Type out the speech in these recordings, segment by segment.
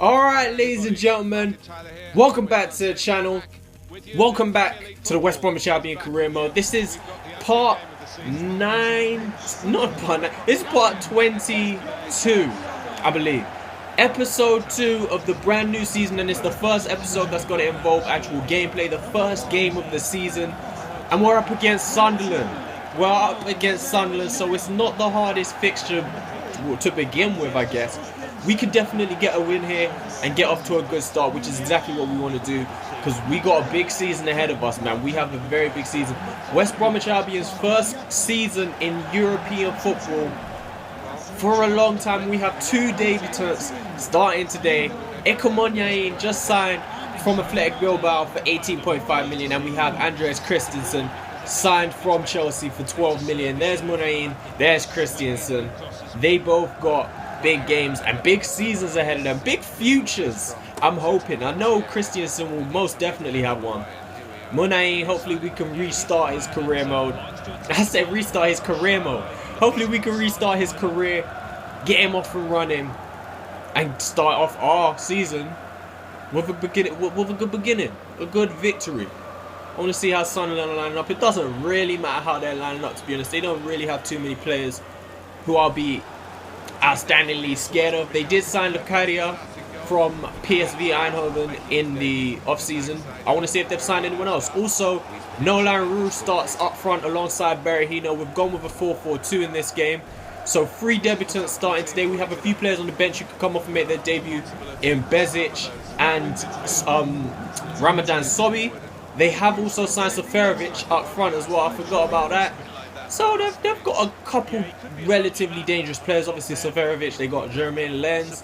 Alright, ladies and gentlemen, welcome back to the channel. Welcome back to the West Bromwich Albion career mode. This is part 9, not part 9, this is part 22, I believe. Episode 2 of the brand new season, and it's the first episode that's going to involve actual gameplay, the first game of the season. And we're up against Sunderland. So it's not the hardest fixture to begin with, I guess. We could definitely get a win here and get off to a good start, which is exactly what we want to do, because we got a big season ahead of us, man. We have a very big season. West Bromwich Albion's first season in European football for a long time. We have 2 debutants starting today. Ekomonyain just signed from Athletic Bilbao for 18.5 million, and we have Andreas Christensen signed from Chelsea for 12 million. There's Munain, there's Christensen. They both got big games and big seasons ahead of them, big futures. I'm hoping. I know Christensen will most definitely have one. Munain, hopefully we can restart his career mode. I said restart his career mode. Hopefully we can restart his career, get him off and running, and start off our season with a good beginning, a good victory. I want to see how Sunderland are lining up. It doesn't really matter how they're lining up, to be honest. They don't really have too many players who I'll be outstandingly scared of. They did sign Lucaria from PSV Eindhoven in the off-season. I want to see if they've signed anyone else. Also, Nolan Roux starts up front alongside Berahino. We've gone with a 4-4-2 in this game. So 3 debutants starting today. We have a few players on the bench who can come off and make their debut in Bezic and Ramadan Sobi. They have also signed Seferovic up front as well. I forgot about that. So they've got a couple relatively dangerous players. Obviously Seferovic, they got Jermaine Lenz.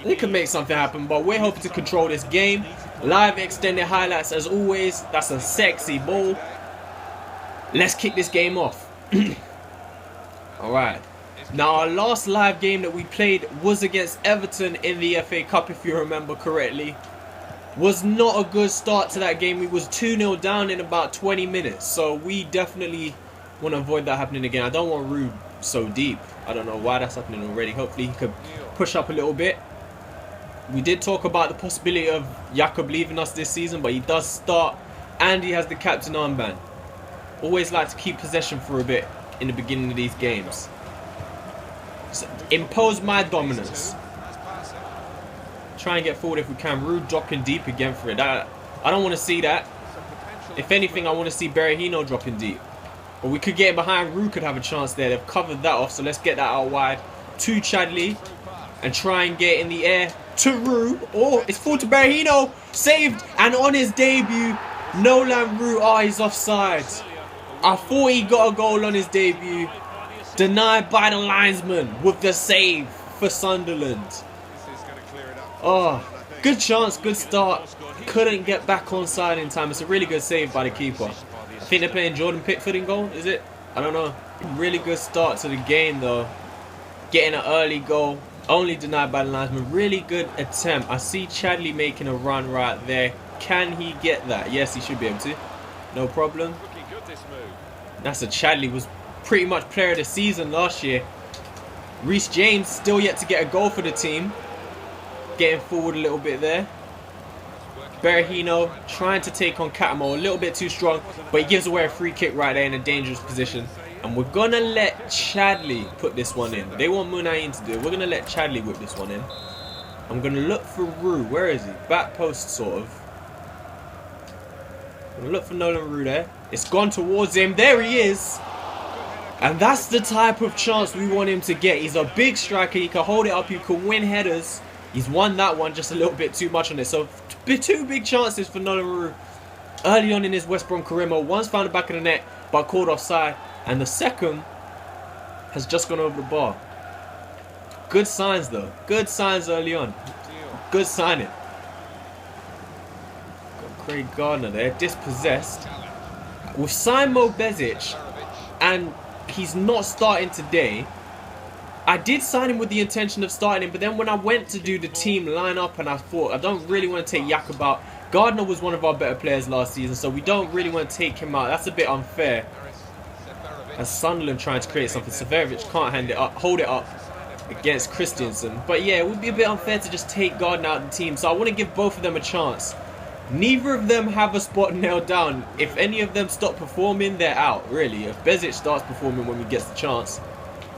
They can make something happen, but we're hoping to control this game. Live extended highlights as always. That's a sexy ball. Let's kick this game off. Alright. Now our last live game that we played was against Everton in the FA Cup, if you remember correctly. Was not a good start to that game. We was 2-0 down in about 20 minutes. So we definitely want to avoid that happening again. I don't want Rude so deep. I don't know why that's happening already. Hopefully he could push up a little bit. We did talk about the possibility of Jakob leaving us this season, but he does start and he has the captain armband. Always like to keep possession for a bit in the beginning of these games. So impose my dominance. Try and get forward if we can. Rude dropping deep again for it. I don't want to see that. If anything, I want to see Berahino dropping deep. But we could get behind. Rude could have a chance there. They've covered that off, so let's get that out wide to Chadley and try and get in the air to Rude. Oh, it's full to Berahino. Saved, and on his debut, Nolan Roux. Oh, he's offside. I thought he got a goal on his debut. Denied by the linesman with the save for Sunderland. Oh, good chance, good start. Couldn't get back on side in time. It's a really good save by the keeper. I think they're playing Jordan Pickford in goal, is it? I don't know. Really good start to the game though. Getting an early goal. Only denied by the linesman. Really good attempt. I see Chadley making a run right there. Can he get that? Yes, he should be able to. No problem. That's a Chadley was pretty much player of the season last year. Reece James still yet to get a goal for the team. Getting forward a little bit there. Berahino trying to take on Catamo, a little bit too strong, but he gives away a free kick right there in a dangerous position. And we're going to let Chadley put this one in. They want Munain to do it. We're going to let Chadley whip this one in. I'm going to look for Roux. Where is he? Back post, sort of. I'm going to look for Nolan Roux there. It's gone towards him. There he is. And that's the type of chance we want him to get. He's a big striker. He can hold it up. He can win headers. He's won that one just a little bit too much on it. So 2 big chances for Nolan Roux early on in his West Brom career mode. One's found the back of the net but called offside. And the second has just gone over the bar. Good signs though. Good signs early on. Good signing. Got Craig Gardner there. Dispossessed. We've signed Mo Bezic. And he's not starting today. I did sign him with the intention of starting him, but then when I went to do the team lineup and I thought I don't really want to take Jakob out. Gardner was one of our better players last season, so we don't really want to take him out. That's a bit unfair. As Sunderland trying to create something, Seferovic can't hold it up. against Christensen. But yeah, it would be a bit unfair to just take Gardner out of the team. So I want to give both of them a chance. Neither of them have a spot nailed down. If any of them stop performing, they're out, really. If Bezic starts performing when he gets the chance,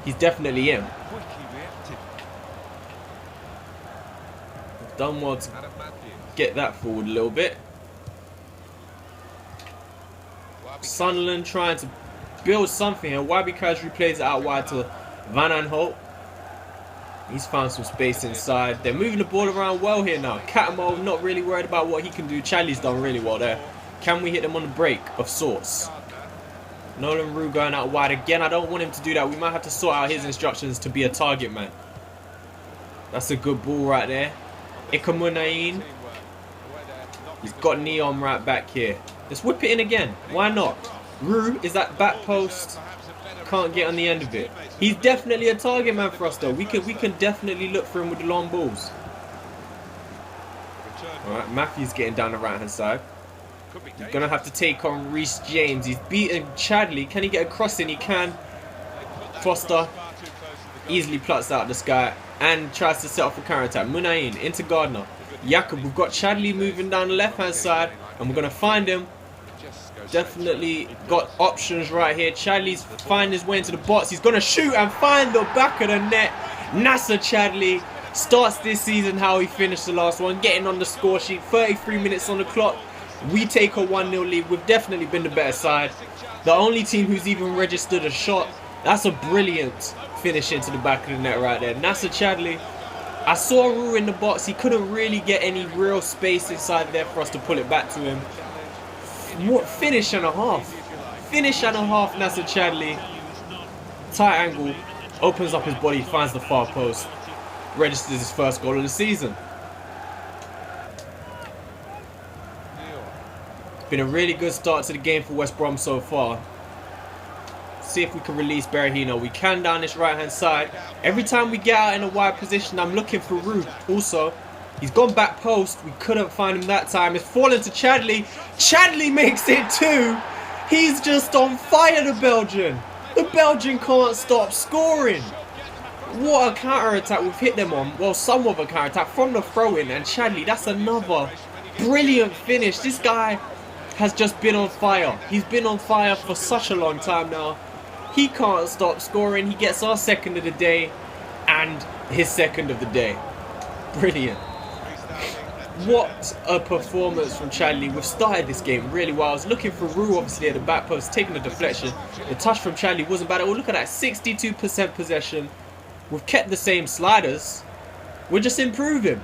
he's definitely in. Done well to get that forward a little bit. Sunderland trying to build something, and Wahbi Khazri plays it out wide to Van Aanholt. He's found some space inside. They're moving the ball around well here now. Catamo not really worried about what he can do. Chadley's done really well there. Can we hit them on the break of sorts? Nolan Roux going out wide again. I don't want him to do that. We might have to sort out his instructions to be a target man. That's a good ball right there. Ikamunain. He's got Neon right back here. Let's whip it in again. Why not? Roux is that back post. Can't get on the end of it. He's definitely a target man for us though. We can definitely look for him with the long balls. Alright, Matthew's getting down the right hand side. He's gonna have to take on Reece James. He's beaten Chadley. Can he get a cross in? He can. Foster easily plucks out the sky and tries to set off a counter attack. Munain into Gardner. Jakob, we've got Chadley moving down the left hand side and we're gonna find him. Definitely got options right here. Chadley's finding his way into the box. He's going to shoot and find the back of the net. Nacer Chadley starts this season how he finished the last one. Getting on the score sheet. 33 minutes on the clock. We take a 1-0 lead. We've definitely been the better side. The only team who's even registered a shot. That's a brilliant finish into the back of the net right there. Nacer Chadley. I saw Roux in the box. He couldn't really get any real space inside there for us to pull it back to him. What finish and a half. Finish and a half, Nacer Chadley. Tight angle. Opens up his body, finds the far post. Registers his first goal of the season. It's been a really good start to the game for West Brom so far. See if we can release Berahino. We can down this right hand side. Every time we get out in a wide position, I'm looking for Roux also. He's gone back post. We couldn't find him that time. It's fallen to Chadley. Chadley makes it 2. He's just on fire, the Belgian. The Belgian can't stop scoring. What a counter-attack we've hit them on. Well, some of a counter-attack from the throw-in. And Chadley, that's another brilliant finish. This guy has just been on fire. He's been on fire for such a long time now. He can't stop scoring. He gets our second of the day and his second of the day. Brilliant. What a performance from Chadley. We've started this game really well. I was looking for Roux obviously at the back post, taking the deflection. The touch from Chadley wasn't bad at all. Look at that, 62% possession. We've kept the same sliders. We're just improving.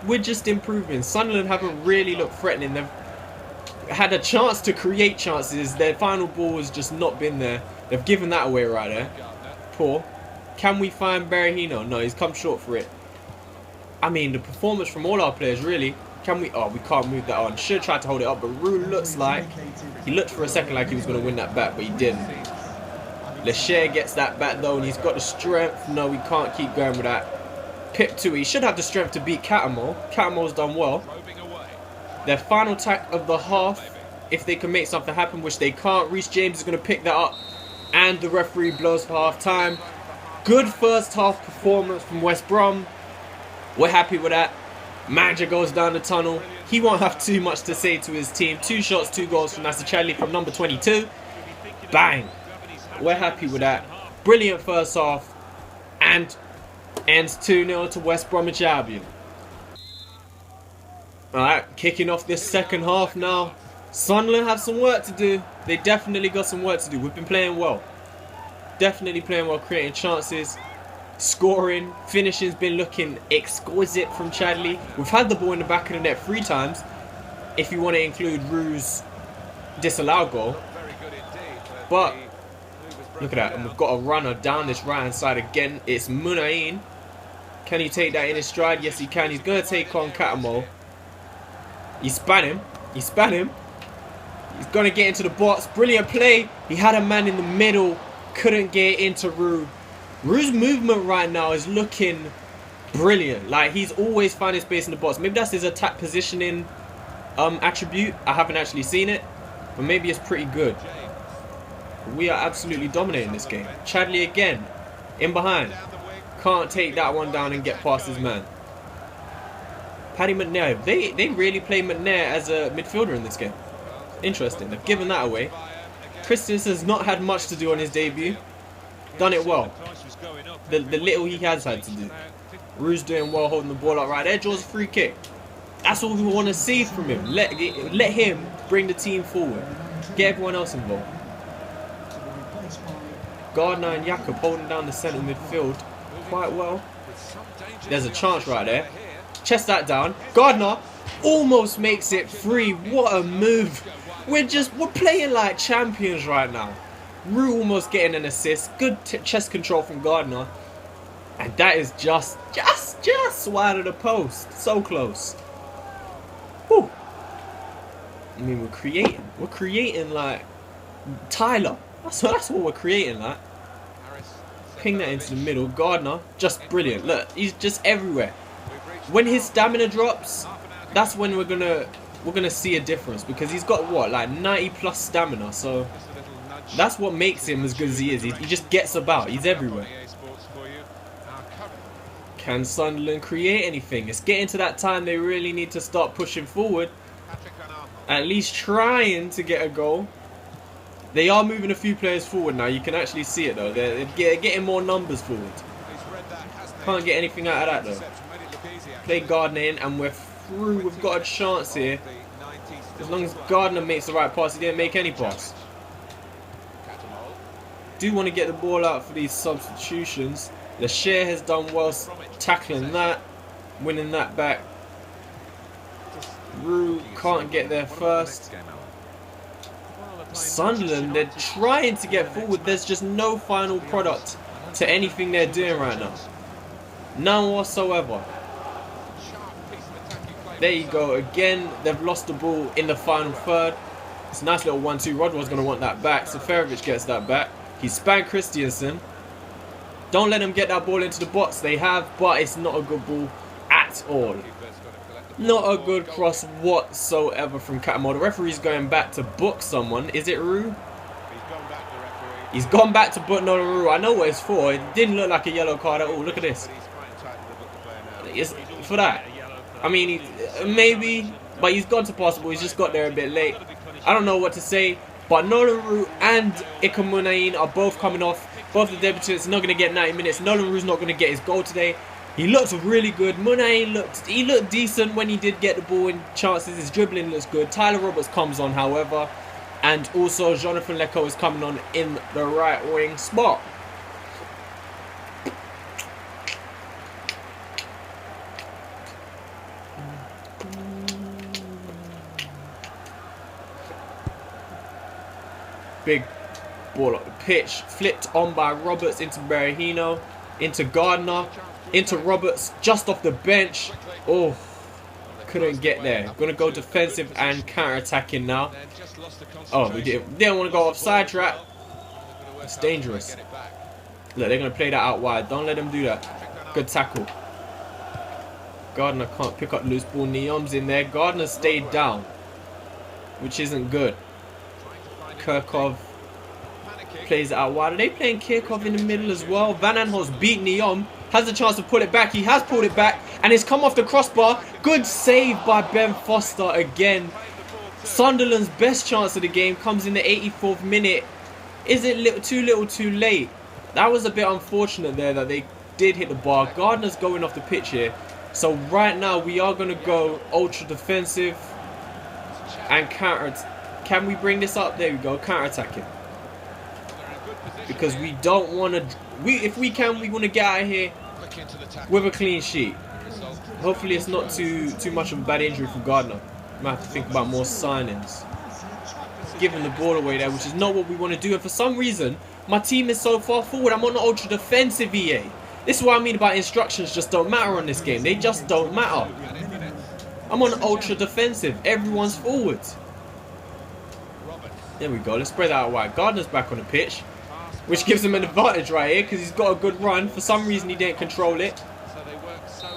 We're just improving. Sunderland haven't really looked threatening. They've had a chance to create chances. Their final ball has just not been there. They've given that away right there. Poor. Can we find Berahino? No, he's come short for it. I mean, the performance from all our players, really. Can we... Oh, we can't move that on. Should have tried to hold it up, but Roux looks like... He looked for a second like he was going to win that back, but he didn't. Lecher gets that back, though, and he's got the strength. No, we can't keep going with that. EP2, he should have the strength to beat Catamo. Catamo's done well. Their final attack of the half, if they can make something happen, which they can't. Reece James is going to pick that up, and the referee blows for half-time. Good first half performance from West Brom. We're happy with that. Manager goes down the tunnel. He won't have too much to say to his team. 2 shots, 2 goals from Nacer Chadley from number 22. Bang. We're happy with that. Brilliant first half. And ends 2-0 to West Bromwich Albion. Alright, kicking off this second half now. Sunderland have some work to do. They definitely got some work to do. We've been playing well. Definitely playing well, creating chances. Scoring, finishing's been looking exquisite from Chadley. We've had the ball in the back of the net 3 times, if you want to include Roux's disallowed goal. But look at that, and we've got a runner down this right hand side again. It's Munain. Can he take that in his stride? Yes, he can. He's going to take on Catamo. He span him. He span him. He's going to get into the box. Brilliant play. He had a man in the middle. Couldn't get into Roux. Roux's movement right now is looking brilliant. Like, he's always finding space in the box. Maybe that's his attack positioning attribute. I haven't actually seen it, but maybe it's pretty good. We are absolutely dominating this game. Chadley again, in behind. Can't take that one down and get past his man. Paddy McNair. They really play McNair as a midfielder in this game. Interesting. They've given that away. Christensen's not had much to do on his debut. Done it well. The little he has had to do. Rue's doing well holding the ball up right there. Draws a free kick. That's all we want to see from him. Let him bring the team forward. Get everyone else involved. Gardner and Jakob holding down the centre midfield quite well. There's a chance right there. Chest that down. Gardner almost makes it 3. What a move. We're playing like champions right now. Rue almost getting an assist. Good chest control from Gardner. And that is just wide of the post. So close. Whew. I mean, we're creating. We're creating like Tyler. That's what we're creating like. Ping that into the middle. Gardner, just brilliant. Look, he's just everywhere. When his stamina drops, that's when we're gonna see a difference, because he's got what, like 90 plus stamina. So that's what makes him as good as he is. He just gets about. He's everywhere. Can Sunderland create anything? It's getting to that time they really need to start pushing forward. At least trying to get a goal. They are moving a few players forward now. You can actually see it though. They're getting more numbers forward. Can't get anything out of that though. Play Gardner in and we're through. We've got a chance here. As long as Gardner makes the right pass. He didn't make any pass. Do want to get the ball out for these substitutions. Lachey has done well tackling that. Winning that back. Rue can't get there first. Sunderland, they're trying to get forward. There's just no final product to anything they're doing right now. None whatsoever. There you go. Again, they've lost the ball in the final third. It's a nice little 1-2. Rodwell's going to want that back. Seferovic gets that back. He spanked Christensen. Don't let them get that ball into the box. They have, but it's not a good ball at all. Not a good cross whatsoever from Cattermole. The referee's going back to book someone. Is it Rue? He's gone back to book Rue. I know what it's for. It didn't look like a yellow card at all. Look at this. It's for that. I mean, maybe, but he's gone to pass the ball. He's just got there a bit late. I don't know what to say, but Rue and Ikamunain are both coming off. Both the debutants are not going to get 90 minutes. Rue's not going to get his goal today. He looked really good. Munain looked decent when he did get the ball in chances. His dribbling looks good. Tyler Roberts comes on, however. And also Jonathan Lecco is coming on in the right wing spot. Big ball up the pitch. Flipped on by Roberts into Berahino. Into Gardner. Into Roberts, just off the bench. Oh, couldn't get there. Gonna go defensive and counter-attacking now. Oh, we didn't want to go offside trap. It's dangerous. Look, they're gonna play that out wide. Don't let them do that. Good tackle. Gardner can't pick up loose ball. Neom's in there. Gardner stayed down, which isn't good. Kirkov plays it out wide. Are they playing Kirkov in the middle as well? Van Aanholt beat Neom. Has a chance to pull it back. He has pulled it back. And it's come off the crossbar. Good save by Ben Foster again. Sunderland's best chance of the game comes in the 84th minute. Is it too little too late? That was a bit unfortunate there that they did hit the bar. Gardner's going off the pitch here. So right now we are going to go ultra defensive and counter. Can we bring this up? There we go. Counter attacking. Because we don't want to. If we can, we want to get out of here with a clean sheet. Hopefully it's not too much of a bad injury for Gardner. Might have to think about more signings. Giving the ball away there, which is not what we want to do. And for some reason, my team is so far forward. I'm on the ultra defensive EA. This is what I mean about instructions just don't matter on this game. They just don't matter. I'm on ultra defensive. Everyone's forward. There we go. Let's spread that out wide. Gardner's back on the pitch, which gives him an advantage right here because he's got a good run. For some reason, he didn't control it.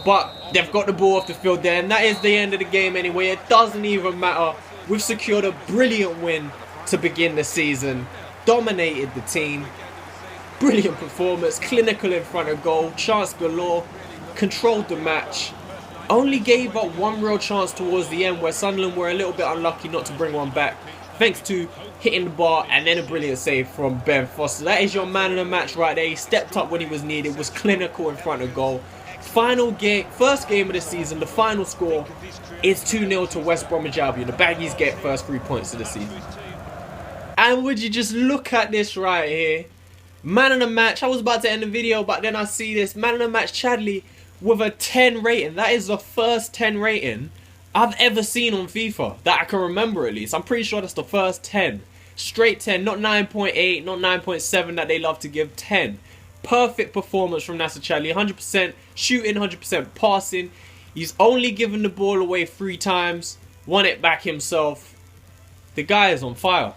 But they've got the ball off the field there, and that is the end of the game anyway. It doesn't even matter. We've secured a brilliant win to begin the season. Dominated the team. Brilliant performance, clinical in front of goal, chance galore, controlled the match. Only gave up one real chance towards the end where Sunderland were a little bit unlucky not to bring one back, thanks to hitting the bar and then a brilliant save from Ben Foster. That is your man of the match right there. He stepped up when he was needed, was clinical in front of goal. Final game, first game of the season, the final score is 2-0 to West Bromwich Albion. The Baggies get first 3 points of the season. And would you just look at this right here? Man of the match. I was about to end the video, but then I see this. Man of the match, Chadley, with a 10 rating. That is the first 10 rating I've ever seen on FIFA, that I can remember at least. I'm pretty sure that's the first 10. Straight 10, not 9.8, not 9.7 that they love to give, 10. Perfect performance from Nacer Chadli, 100% shooting, 100% passing. He's only given the ball away 3 times, won it back himself. The guy is on fire.